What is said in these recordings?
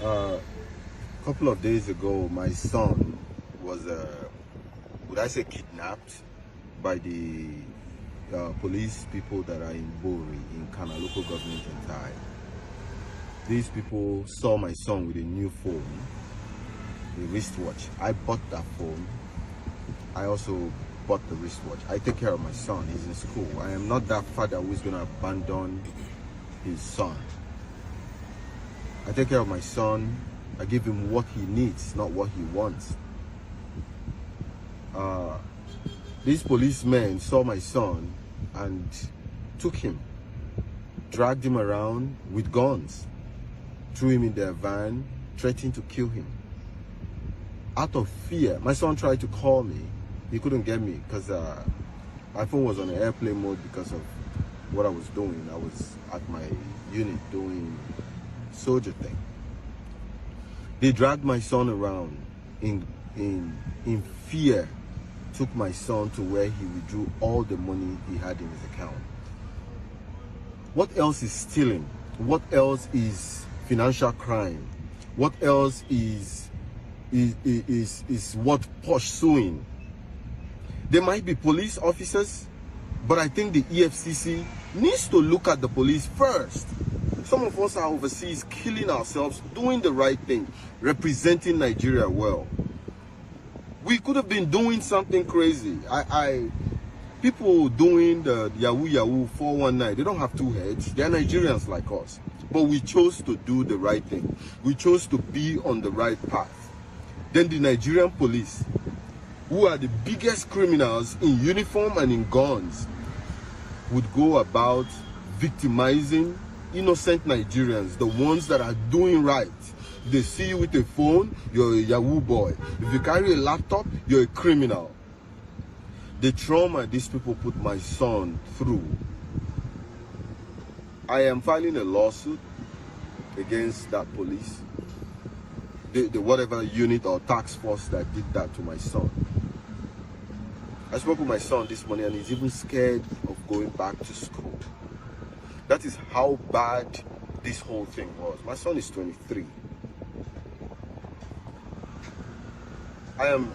A couple of days ago, my son was, would I say, kidnapped by the police people that are in Bori, in Kana local government in Thai. These people saw my son with a new phone, a wristwatch. I bought that phone. I also bought the wristwatch. I take care of my son. He's in school. I am not that father who is going to abandon his son. I take care of my son. I give him what he needs, not what he wants. These policemen saw my son and took him, dragged him around with guns, threw him in their van, threatened to kill him. Out of fear, my son tried to call me. He couldn't get me because my phone was on airplane mode because of what I was doing. I was at my unit doing soldier thing. They dragged my son around in fear, took my son to where he withdrew all the money he had in his account. What else is stealing? What else is financial crime? What else is what pursuing? There might be police officers, but I think the EFCC needs to look at the police first. Some of us are overseas killing ourselves, doing the right thing, representing Nigeria well. We could have been doing something crazy. People doing the Yahoo 419, they don't have two heads. They're Nigerians like us. But we chose to do the right thing. We chose to be on the right path. Then the Nigerian police, who are the biggest criminals in uniform and in guns, would go about victimizing innocent Nigerians, the ones that are doing right. They see you with a phone, you're a Yahoo boy. If you carry a laptop, you're a criminal. The trauma these people put my son through. I am filing a lawsuit against that police, the whatever unit or task force that did that to my son. I spoke with my son this morning and he's even scared of going back to school. That is how bad this whole thing was. My son is 23. I am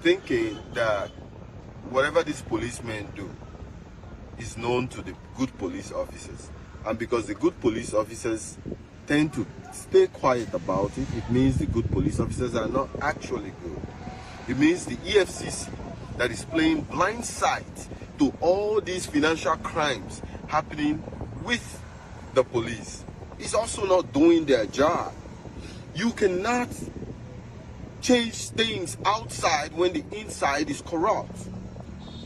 thinking that whatever these policemen do is known to the good police officers. And because the good police officers tend to stay quiet about it, it means the good police officers are not actually good. It means the EFCC that is playing blind sight to all these financial crimes happening with the police is also not doing their job. You cannot change things outside when the inside is corrupt.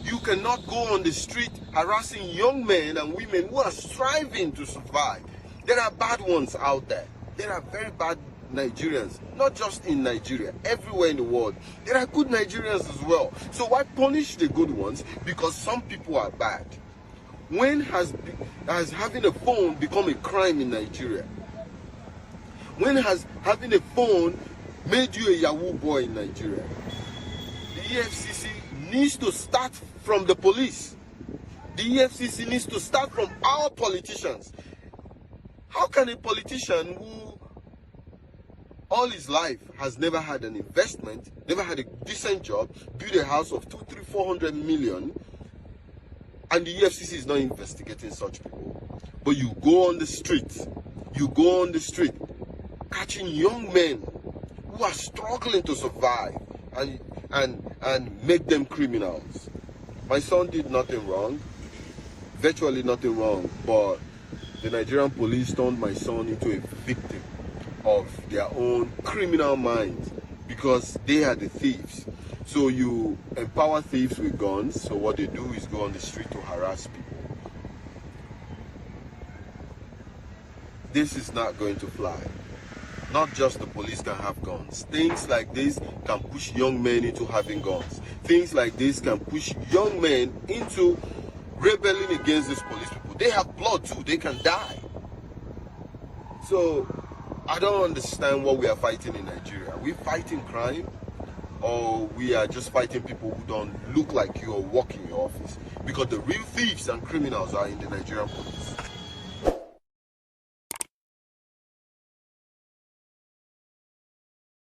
You cannot go on the street harassing young men and women who are striving to survive. There are bad ones out there. There are very bad Nigerians, not just in Nigeria, everywhere in the world. There are good Nigerians as well. So why punish the good ones because some people are bad? When has having a phone become a crime in Nigeria? When has having a phone made you a Yahoo boy in Nigeria? The EFCC needs to start from the police. The EFCC needs to start from our politicians. How can a politician who all his life has never had an investment, never had a decent job, build a house of 200, 300, 400 million, and the EFCC is not investigating such people? But you go on the street, catching young men who are struggling to survive and make them criminals. My son did nothing wrong, virtually nothing wrong, but the Nigerian police turned my son into a victim of their own criminal minds because they are the thieves. So you empower thieves with guns, so what they do is go on the street to harass people. This is not going to fly. Not just the police can have guns. Things like this can push young men into having guns. Things like this can push young men into rebelling against these police people. They have blood too, they can die. So I don't understand what we are fighting in Nigeria. Are we fighting crime? Or we are just fighting people who don't look like you or work in your office? Because the real thieves and criminals are in the Nigerian police.